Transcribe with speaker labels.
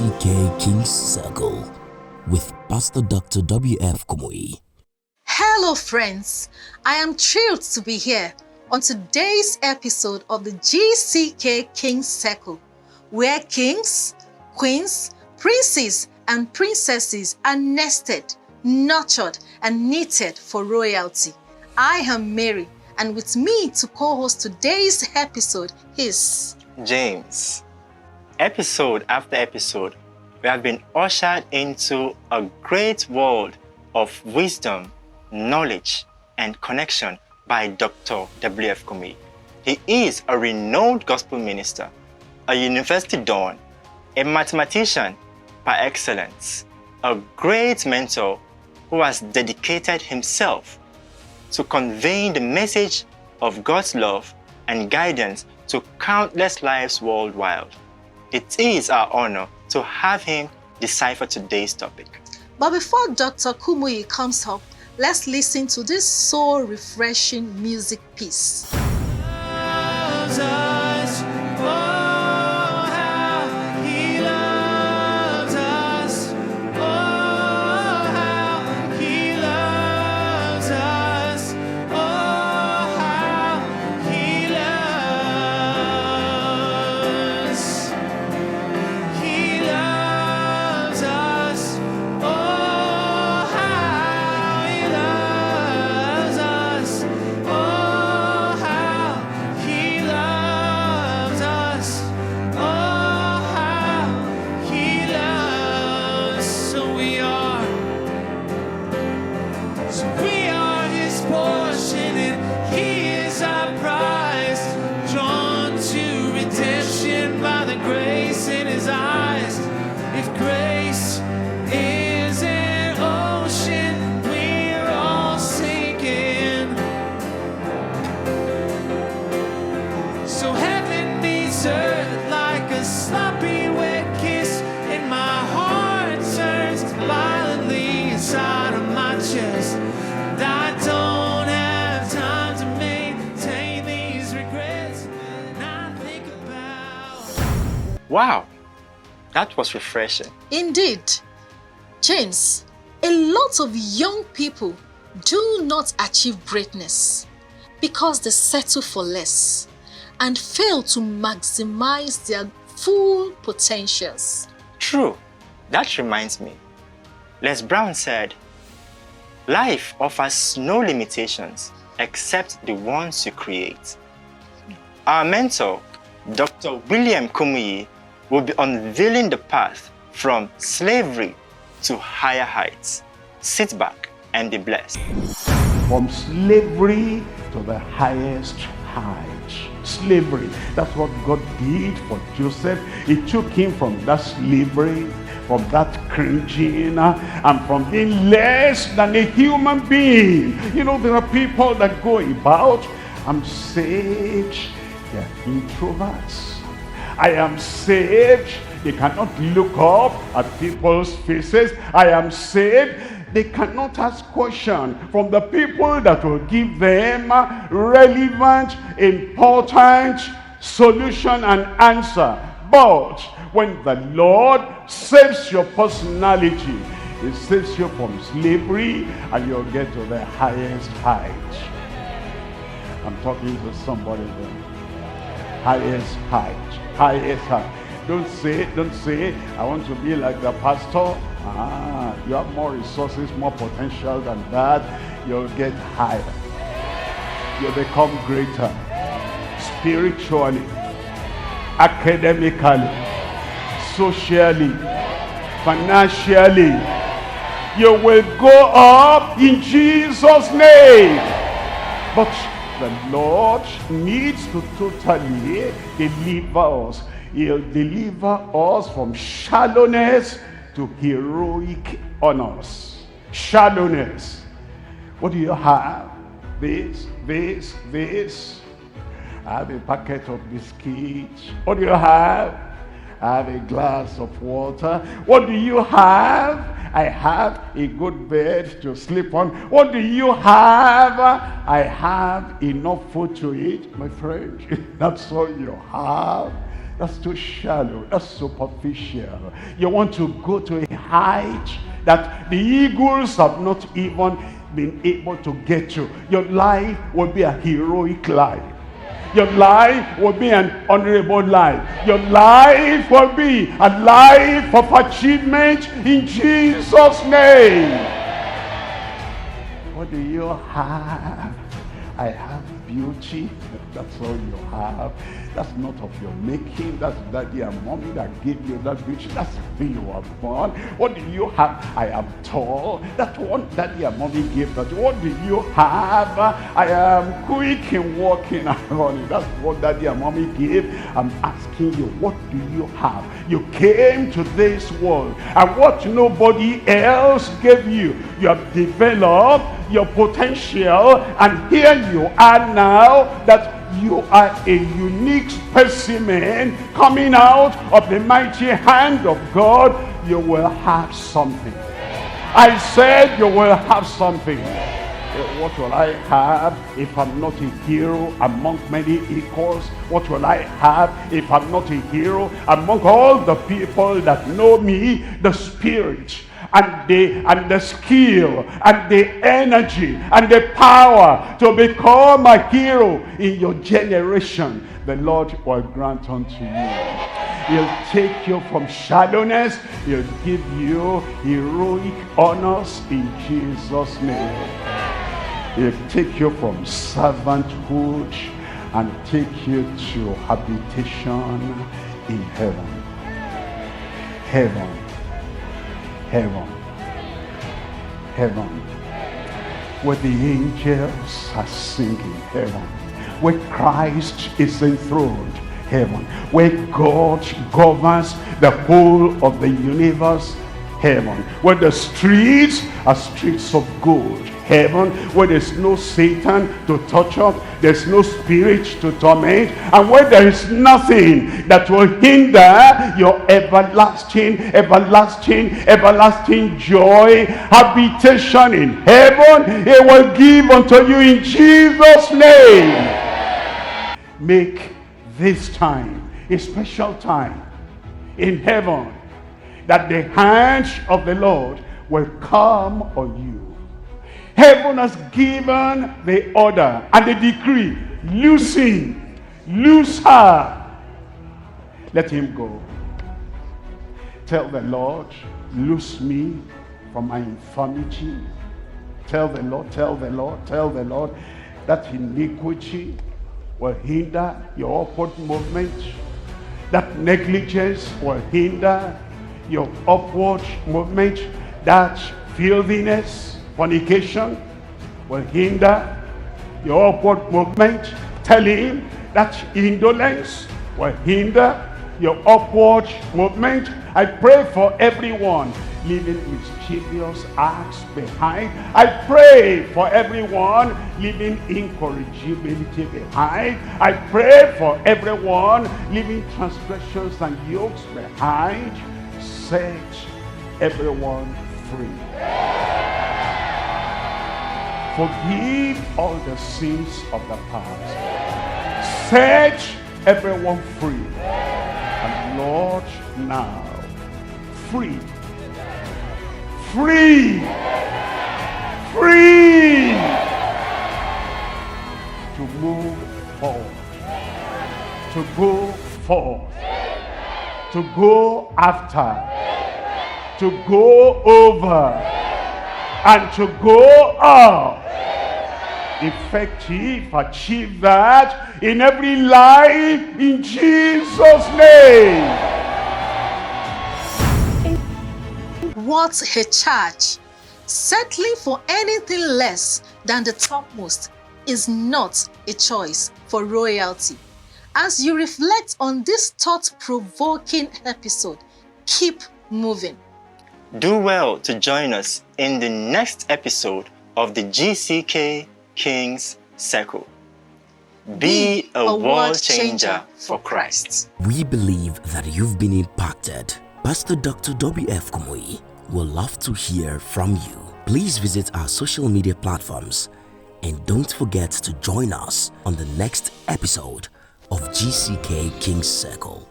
Speaker 1: GCK-King's Circle with Pastor Dr. W.F Kumuyi.
Speaker 2: Hello friends, I am thrilled to be here on today's episode of the GCK-King's Circle, where kings, queens, princes and princesses are nested, nurtured and knitted for royalty. I am Mary, and with me to co-host today's episode is
Speaker 3: James. Episode after episode, we have been ushered into a great world of wisdom, knowledge, and connection by Dr. W.F Kumuyi. He is a renowned gospel minister, a university don, a mathematician par excellence, a great mentor who has dedicated himself to conveying the message of God's love and guidance to countless lives worldwide. It is our honor to have him decipher today's topic.
Speaker 2: But before Dr. Kumuyi comes up, let's listen to this soul-refreshing music piece.
Speaker 3: Wow, that was refreshing.
Speaker 2: Indeed. James, a lot of young people do not achieve greatness because they settle for less and fail to maximize their full potentials.
Speaker 3: True. That reminds me. Les Brown said, "Life offers no limitations except the ones you create." Our mentor, Dr. W.F Kumuyi, will be unveiling the path from slavery to higher heights. Sit back and be blessed.
Speaker 4: From slavery to the highest height. Slavery, that's what God did for Joseph. He took him from that slavery, from that cringing, and from being less than a human being. You know, there are people that go about, I'm saved, they're introverts. I am saved. They cannot look up at people's faces. I am saved. They cannot ask questions from the people that will give them relevant, important solution and answer. But when the Lord saves your personality, He saves you from slavery and you'll get to the highest height. I'm talking to somebody there. Highest height. Highest height. Don't say, I want to be like the pastor. You have more resources, more potential than that. You'll get higher. You'll become greater. Spiritually, academically, socially, financially. You will go up in Jesus' name. But the Lord needs to totally deliver us. He'll deliver us from shallowness to heroic honors. Shallowness. What do you have? This. I have a packet of biscuits. What do you have? I have a glass of water. What do you have? I have a good bed to sleep on. What do you have? I have enough food to eat, my friend. That's all you have. That's too shallow. That's superficial. You want to go to a height that the eagles have not even been able to get to. Your life will be a heroic life. Your life will be an honorable life. Your life will be a life of achievement in Jesus' name. What do you have? I have beauty. That's all you have. That's not of your making. That's daddy and mommy that gave you that beauty. That's the thing you were born. What do you have? I am tall. That's what daddy and mommy gave that. What do you have? I am quick in walking and running. That's what daddy and mommy gave. I'm asking you, what do you have? You came to this world, and what nobody else gave you, you have developed your potential, and here you are now that you are a unique specimen coming out of the mighty hand of God. You will have something. I said you will have something. What will I have if I'm not a hero among many equals? What will I have if I'm not a hero among all the people that know me? The spirit and the skill and the energy and the power to become a hero in your generation, the Lord will grant unto you. He'll take you from shallowness. He'll give you heroic honors in Jesus' name. He'll take you from servanthood and take you to habitation in heaven. Heaven. Heaven. Heaven. Where the angels are singing. Heaven. Where Christ is enthroned. Heaven. Where God governs the whole of the universe. Heaven. Where the streets are streets of gold. Heaven. Where there's no Satan to touch up, there's no spirit to torment, and where there is nothing that will hinder your everlasting joy, habitation in heaven, it will give unto you in Jesus' name. Make this time a special time in heaven, that the hand of the Lord will come on you. Heaven has given the order and the decree. Loose him, loose her. Let him go. Tell the Lord, loose me from my infirmity. Tell the Lord that iniquity will hinder your upward movement. That negligence will hinder your upward movement. That filthiness, fornication will hinder your upward movement. Tell him that indolence will hinder your upward movement. I pray for everyone leaving mischievous acts behind. I pray for everyone leaving incorrigibility behind. I pray for everyone leaving transgressions and yokes behind. Set everyone free. Forgive all the sins of the past. Set everyone free. And Lord, now, free. Free. Free. To move forward. To go forward. To go after. To go over. And to go up. Effective, achieve that in every life in Jesus' name.
Speaker 2: What a charge! Settling for anything less than the topmost is not a choice for royalty. As you reflect on this thought-provoking episode, keep moving.
Speaker 3: Do well to join us in the next episode of the GCK King's Circle. Be a world changer for Christ.
Speaker 1: We believe that you've been impacted. Pastor Dr. W.F Kumuyi will love to hear from you. Please visit our social media platforms and don't forget to join us on the next episode of GCK King's Circle.